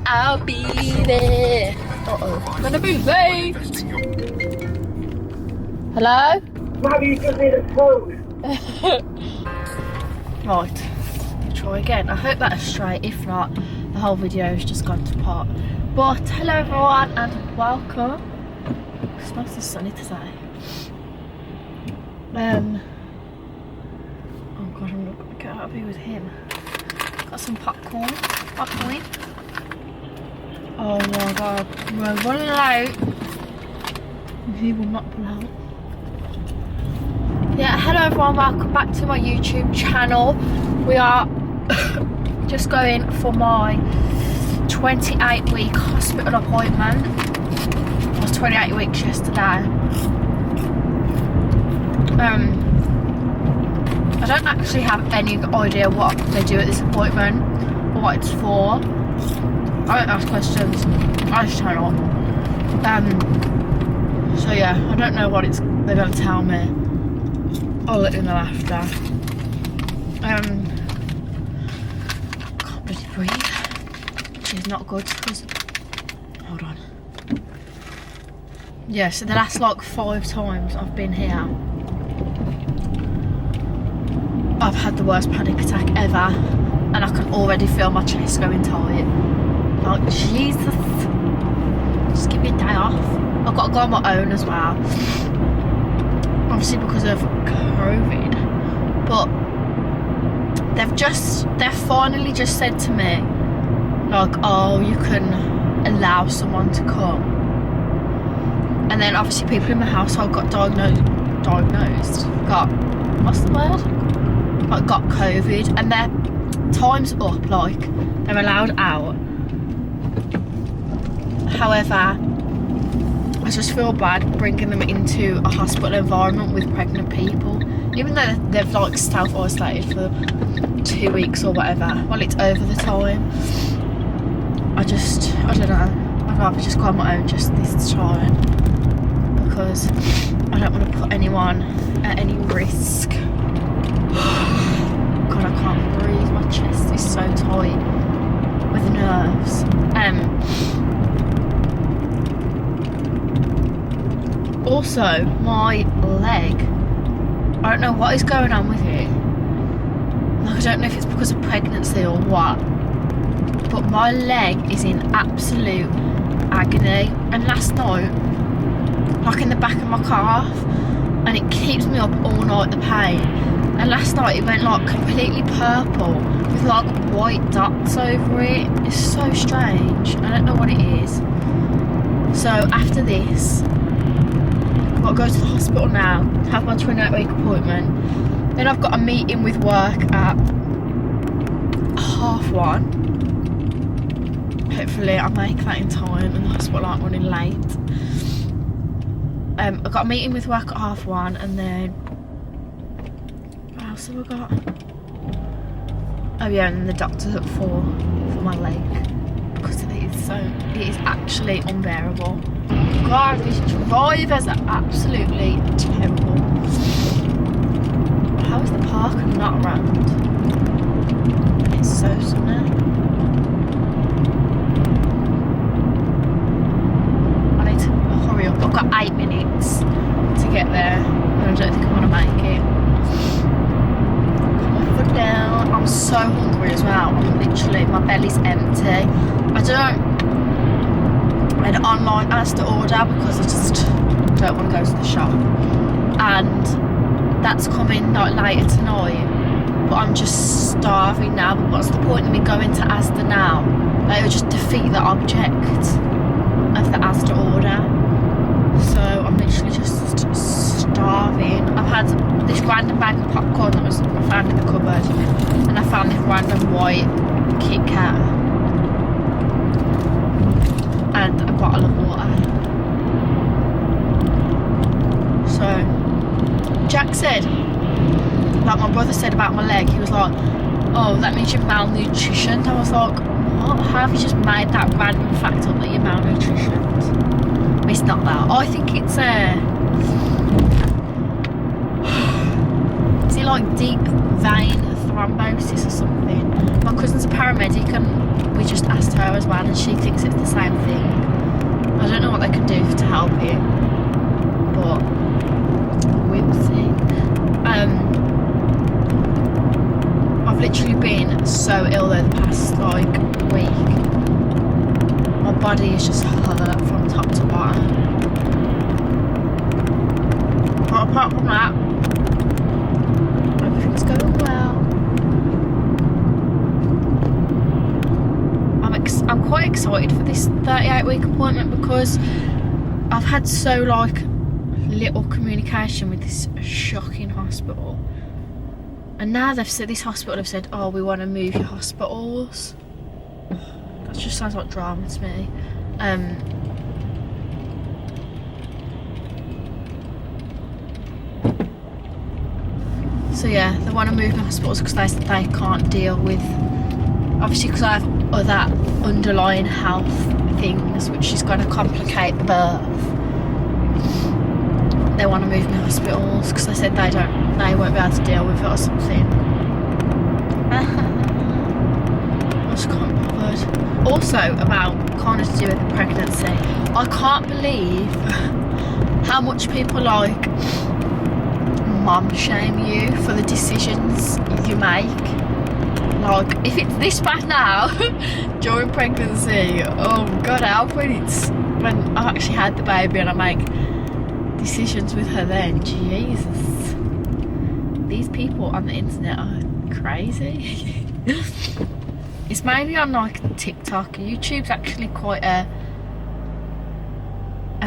I'll be there. Uh-oh, gonna be late. Hello? Maybe you just need a phone. Right, we'll try again. I hope that is straight. If not, the whole video has just gone to pot. But hello everyone and welcome. It's nice and sunny today. Oh god, I'm not gonna get out of here with him. Got some popcorn. Oh my god, we're running out. He will not pull out. Yeah, hello everyone, welcome back to my YouTube channel. We are just going for my 28-week hospital appointment. I was 28 weeks yesterday. I don't actually have any idea what they do at this appointment or what it's for. I don't ask questions, I just turn up. So yeah, I don't know what they're going to tell me. I'll let you know after. Can't bloody breathe, which is not good because, hold on. Yeah, so the last like 5 times I've been here, I've had the worst panic attack ever, and I can already feel my chest going tight. Like, Jesus, just give me a day off. I've got to go on my own as well, obviously because of COVID, but they've finally just said to me, like, oh, you can allow someone to come. And then obviously people in my household got what's the word? Like, got COVID, and their time's up, like, they're allowed out. However, I just feel bad bringing them into a hospital environment with pregnant people, even though they've like self-isolated for 2 weeks or whatever. Well, it's over the time. I don't know, I'd rather just go on my own just this time, because I don't want to put anyone at any risk. God, I can't breathe, my chest is so tight with the nerves. Also, my leg, I don't know what is going on with it. Like, I don't know if it's because of pregnancy or what, but my leg is in absolute agony. And last night, like in the back of my calf, and it keeps me up all night, the pain. And last night it went like completely purple with like white dots over it. It's so strange. I don't know what it is. So after this, I've got to go to the hospital now, have my 28-week appointment. Then I've got a meeting with work at 1:30. Hopefully I'll make that in time and the hospital aren't running late. I've got a meeting with work at 1:30, and then what else have I got? Oh yeah, and the doctor's at 4 for my leg, because it is actually unbearable. God, these drivers are absolutely terrible. How is the park not rammed? It's so sunny. I need to hurry up. I've got 8 minutes to get there, and I don't think I'm gonna make it. Put my foot down. I'm so hungry as well. I'm literally, my belly's empty. I had an online Asda order because I just don't want to go to the shop, and that's coming like later tonight, but I'm just starving now. But what's the point of me going to Asda now? Like, it would just defeat the object of the Asda order. So I'm literally just starving. I've had this random bag of popcorn that I found in the cupboard, and I found this random white Kit Kat and a bottle of water. So Jack said, like my brother said about my leg, he was like, oh, that means you're malnutritioned. I was like, what? How have you just made that random fact up that you're malnutritioned? But it's not that. I think it's is it like deep vein thrombosis or something? My cousin's a paramedic, and we just asked her as well, and she thinks it's the same thing. I don't know what they can do to help it, but we will see. I've literally been so ill though the past like week. My body is just hurt from top to bottom. But apart from that, everything's going well. I'm quite excited for this 38-week appointment because I've had so like little communication with this shocking hospital, and now they've said, this hospital have said, oh, we want to move your hospitals. That just sounds like drama to me. So yeah, they want to move my hospitals because they can't deal with, obviously because I have other underlying health things which is going to complicate the birth. They want to move me hospitals because they said they won't be able to deal with it or something. I just can't be bothered. Also, about kind of to do with the pregnancy, I can't believe how much people like mum shame you for the decisions you make. Like, if it's this bad now during pregnancy, oh god help, when I've actually had the baby and I make decisions with her then, Jesus. These people on the internet are crazy. It's mainly on like TikTok. YouTube's actually quite a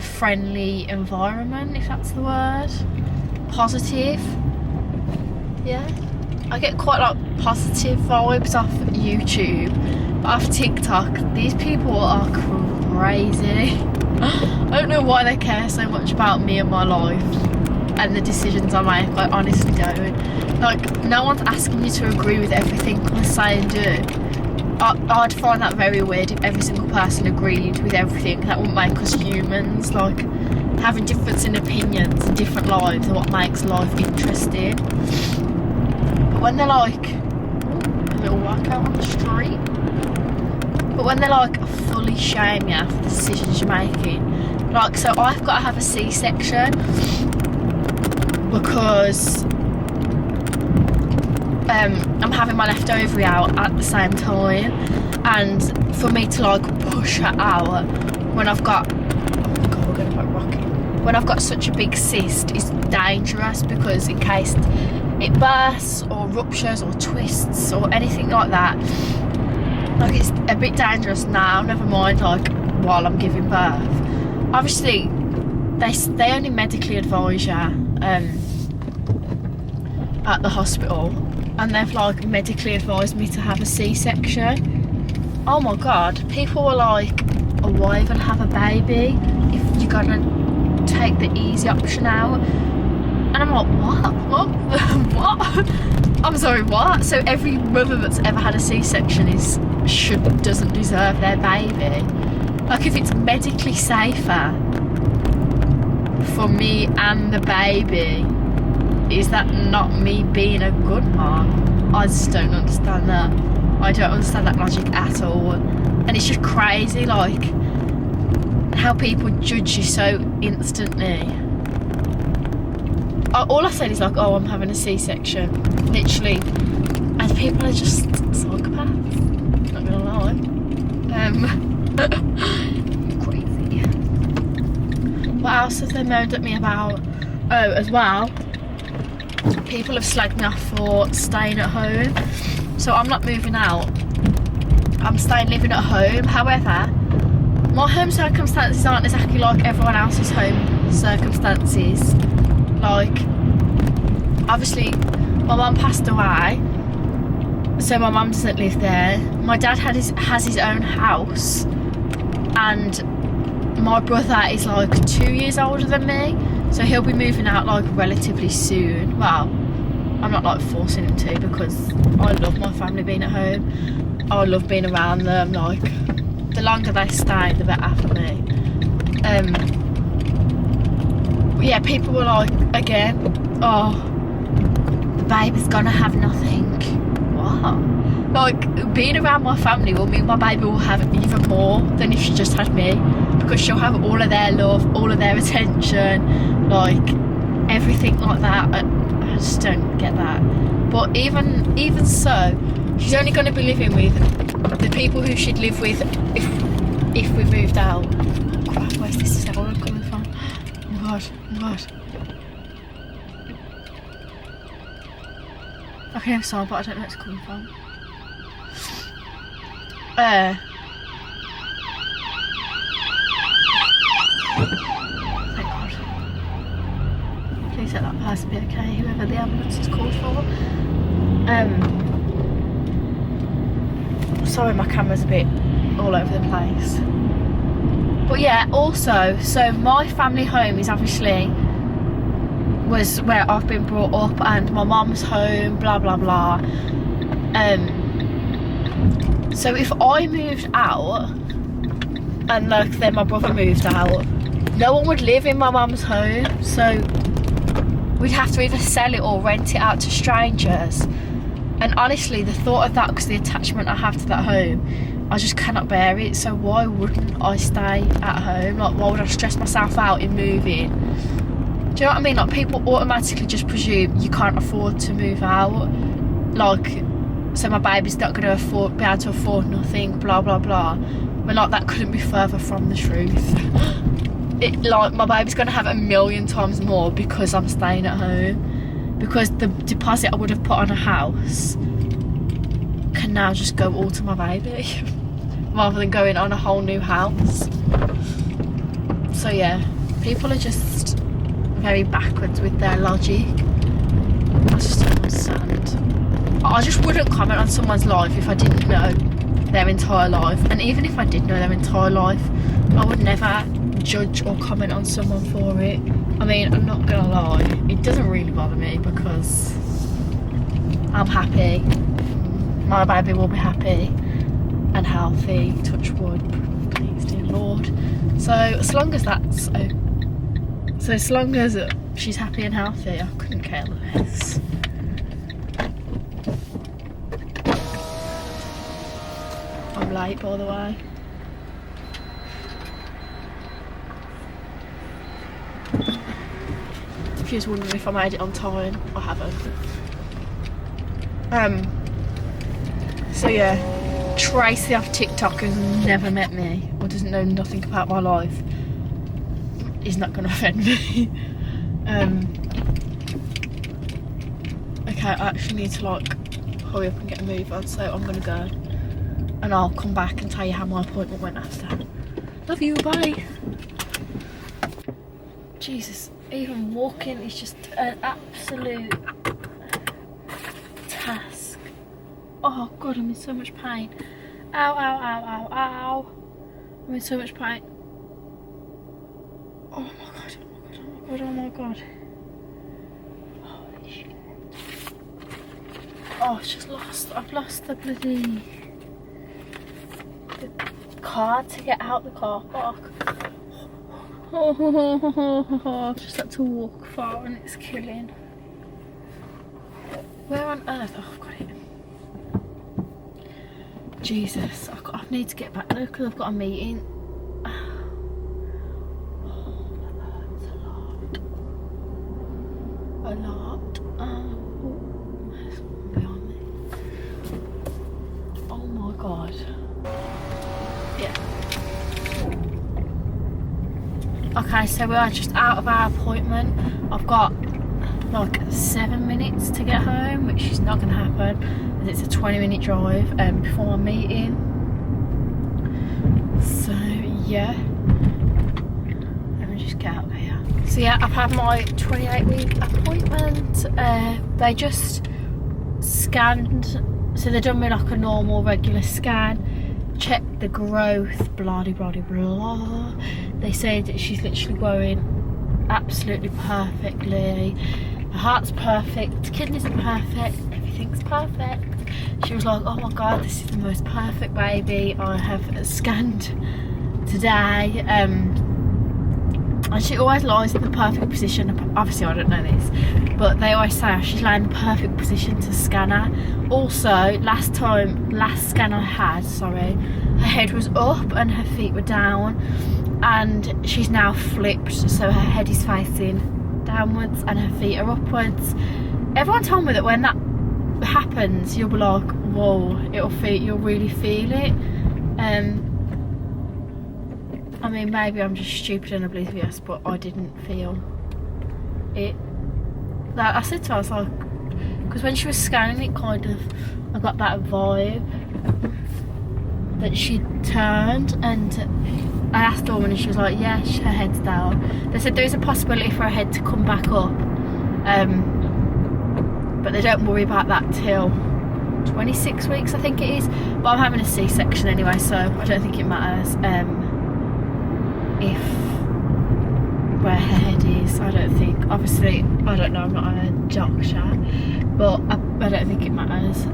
friendly environment, if that's the word. Positive. Yeah. I get quite like positive vibes off YouTube, but off TikTok, these people are crazy. I don't know why they care so much about me and my life and the decisions I make. I honestly don't. Like, no one's asking you to agree with everything I say and do. I'd find that very weird if every single person agreed with everything. That wouldn't make us humans. Like, having difference in opinions and different lives are what makes life interesting. But when they're like, a little workout on the street. But when they're like fully shame you for the decisions you're making. Like, so I've got to have a C-section because I'm having my left ovary out at the same time, and for me to like push her out when I've got, oh my god, we're going about rocking. When I've got such a big cyst is dangerous, because in case it bursts or ruptures or twists or anything like that, like it's a bit dangerous now, never mind like while I'm giving birth. Obviously they only medically advise you at the hospital, and they've like medically advised me to have a C-section. Oh my god, people were like, oh, why are you gonna have a baby if you're gonna take the easy option out? And I'm like, what? I'm sorry, what? So every mother that's ever had a C-section doesn't deserve their baby? Like, if it's medically safer for me and the baby, is that not me being a good mom? I just don't understand that. I don't understand that logic at all. And it's just crazy, like, how people judge you so instantly. All I said is like, oh, I'm having a C-section, literally, and people are just psychopaths, not gonna lie. Crazy. What else have they moaned at me about? Oh, as well, people have slagged me off for staying at home. So I'm not moving out, I'm staying living at home. However, my home circumstances aren't exactly like everyone else's home circumstances. Like, obviously my mum passed away, so my mum doesn't live there. My dad has his own house, and my brother is like 2 years older than me, so he'll be moving out like relatively soon. Well, I'm not like forcing him to, because I love my family being at home. I love being around them. Like, the longer they stay, the better for me. Yeah, people were like, again, oh, the baby's gonna have nothing. What? like, being around my family will mean my baby will have even more than if she just had me, because she'll have all of their love, all of their attention, like everything like that. I just don't get that. But even so, she's only going to be living with the people who she'd live with if we moved out. Oh, crap, where's this sound coming from? Oh my god, oh my god. I can hear a sound, but I don't know where it's coming from. Thank God. Please let that person be okay, whoever the ambulance is called for. Sorry, my camera's a bit all over the place. But yeah, also, so my family home is obviously was where I've been brought up, and my mum's home, blah blah blah. So if I moved out and like then my brother moved out, no one would live in my mum's home, so we'd have to either sell it or rent it out to strangers. And honestly, the thought of that, because the attachment I have to that home, I just cannot bear it. So why wouldn't I stay at home? Like, why would I stress myself out in moving? Do you know what I mean? Like, people automatically just presume you can't afford to move out. Like, so my baby's not going to be able to afford nothing, blah blah blah. But like, that couldn't be further from the truth. Like, my baby's going to have 1,000,000 times more because I'm staying at home. Because the deposit I would have put on a house can now just go all to my baby rather than going on a whole new house. So yeah, people are just very backwards with their logic. I just don't understand. I just wouldn't comment on someone's life if I didn't know their entire life. And even if I did know their entire life, I would never judge or comment on someone for it. I mean, I'm not gonna lie, it doesn't really bother me because I'm happy. My baby will be happy and healthy, touch wood, please dear Lord. So as long as as long as she's happy and healthy, I couldn't care less. I'm late, by the way. If you was wondering if I made it on time, I haven't. So yeah, Tracy off TikTok has never met me or doesn't know nothing about my life. He's not going to offend me. Okay, I actually need to like hurry up and get a move on, so I'm going to go. And I'll come back and tell you how my appointment went after. Love you, bye. Jesus, even walking is just an absolute task. Oh God, I'm in so much pain. Ow, ow, ow, ow, ow. I'm in so much pain. Oh my God, oh my God, oh my God, oh my God. Holy shit. Oh, I've lost the bloody card to get out the car park. Oh, I've just had to walk far and it's killing. Where on earth? Oh, I've got it. Jesus, I need to get back there because I've got a meeting. Oh, that hurts a lot. Oh, there's someone behind me. Oh my God. Yeah. Okay, so we are just out of our appointment. I've got like 7 minutes to get home, which is not going to happen. It's a 20-minute drive before my meeting. So yeah, let me just get out of here. So yeah, I've had my 28-week appointment. They just scanned, so they've done me like a normal regular scan, checked the growth, blah blah blah blah. They said she's literally growing absolutely perfectly. Her heart's perfect, kidneys are perfect, everything's perfect. She was like, oh my God, this is the most perfect baby I have scanned today. And she always lies in the perfect position. Obviously I don't know this, but they always say she's lying in the perfect position to scan her. Also, last scan I had, sorry, her head was up and her feet were down, and she's now flipped, so her head is facing downwards and her feet are upwards. Everyone told me that when that happens you'll be like, whoa, you'll really feel it. I mean, maybe I'm just stupid and oblivious, but I didn't feel it. Like I said to her, I was like, because when she was scanning it, kind of, I got that vibe that she turned, and I asked the woman and she was like, yeah, her head's down. They said there's a possibility for her head to come back up, but they don't worry about that till 26 weeks, I think it is. But I'm having a C-section anyway, so I don't think it matters if where her head is. I don't think, obviously I don't know, I'm not a doctor, but I don't think it matters.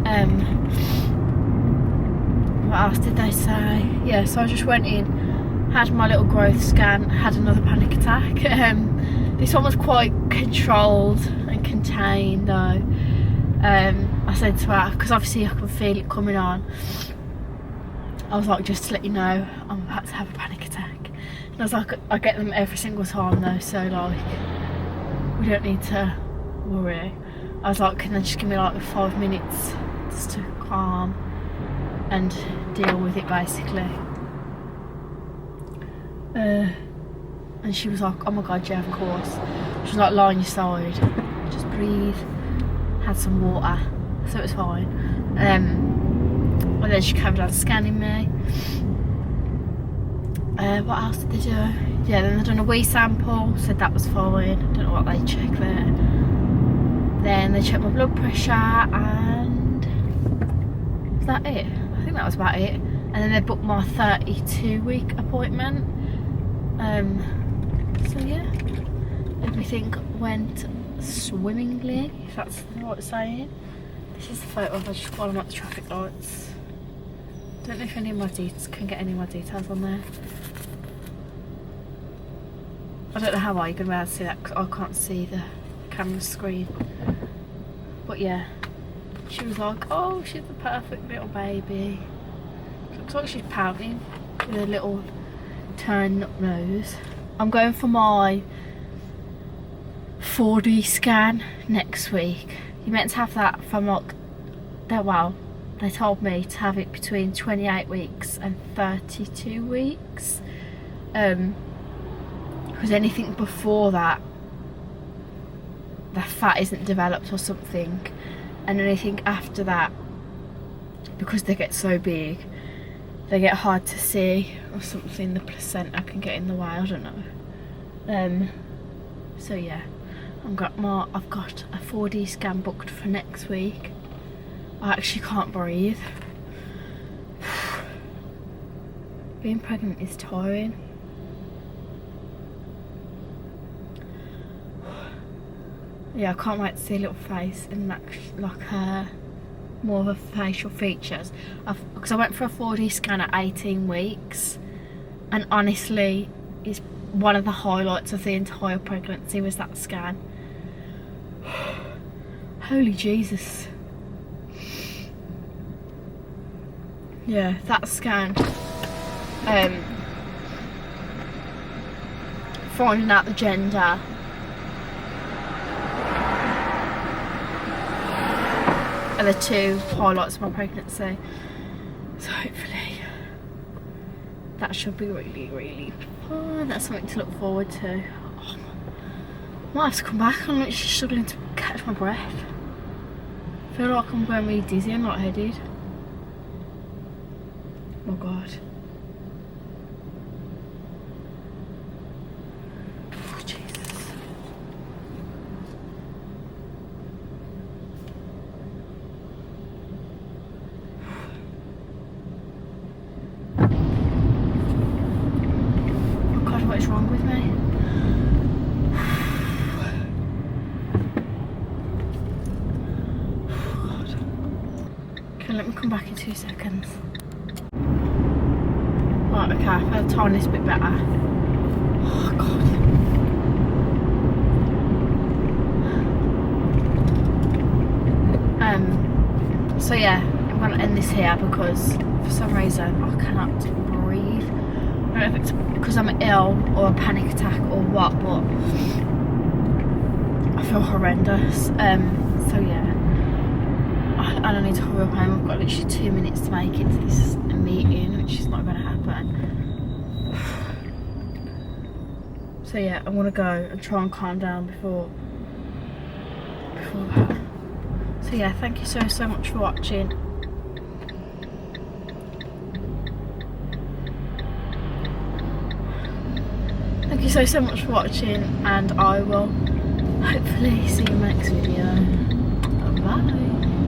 What else did they say? Yeah, so I just went in, had my little growth scan, had another panic attack. This one was quite controlled and contained though. I said to her, because obviously I can feel it coming on, I was like, just to let you know, I'm about to have a panic attack. And I was like, I get them every single time though, so like, we don't need to worry. I was like, can they just give me like 5 minutes just to calm and deal with it basically. And she was like, oh my god, yeah, of course. She was like, lie on your side, just breathe, had some water, so it was fine. And then she carried on scanning me. What else did they do? Yeah, then they done a wee sample, said that was fine. I don't know what they checked there. Then they checked my blood pressure, and was that it? I think that was about it. And then they booked my 32-week appointment. So yeah, everything went swimmingly, if that's what it's saying. This is the photo of I just while I'm at the traffic lights. Don't know if any of my can get any of my details on there. I don't know how well you're going to be able to see that because I can't see the camera screen. But yeah, she was like, oh, she's the perfect little baby. Looks like she's pouting with a little turned up nose. I'm going for my 4D scan next week. You're meant to have that from like, they told me to have it between 28 weeks and 32 weeks. Because anything before that, the fat isn't developed or something, and anything after that, because they get so big, they get hard to see or something. The placenta can get in the way, I don't know. So yeah, I've got a 4D scan booked for next week. I actually can't breathe. Being pregnant is tiring. Yeah, I can't wait to see a little face and like her more of her facial features. Because I went for a 4D scan at 18 weeks, and honestly, it's one of the highlights of the entire pregnancy was that scan. Holy Jesus. Yeah, that scan. Finding out the gender. Are the two highlights of my pregnancy. So hopefully that should be really, really fun. That's something to look forward to. Oh, I might have to come back. I'm literally struggling to catch my breath. I feel like I'm going really dizzy and lightheaded. Oh god. Oh, Jesus. Oh god, what is wrong with me? Oh god. Okay, let me come back in 2 seconds. Right, okay, I feel a tiniest bit better. Oh god. So yeah, I'm gonna end this here because for some reason I cannot breathe. I don't know if it's because I'm ill or a panic attack or what, but I feel horrendous. So yeah, I need to hurry up home. I've got literally 2 minutes to make it to this meeting, which is not going to happen. So yeah, I'm gonna go and try and calm down before that. So yeah, thank you so much for watching. Thank you so much for watching, and I will hopefully see you in the next video. Bye.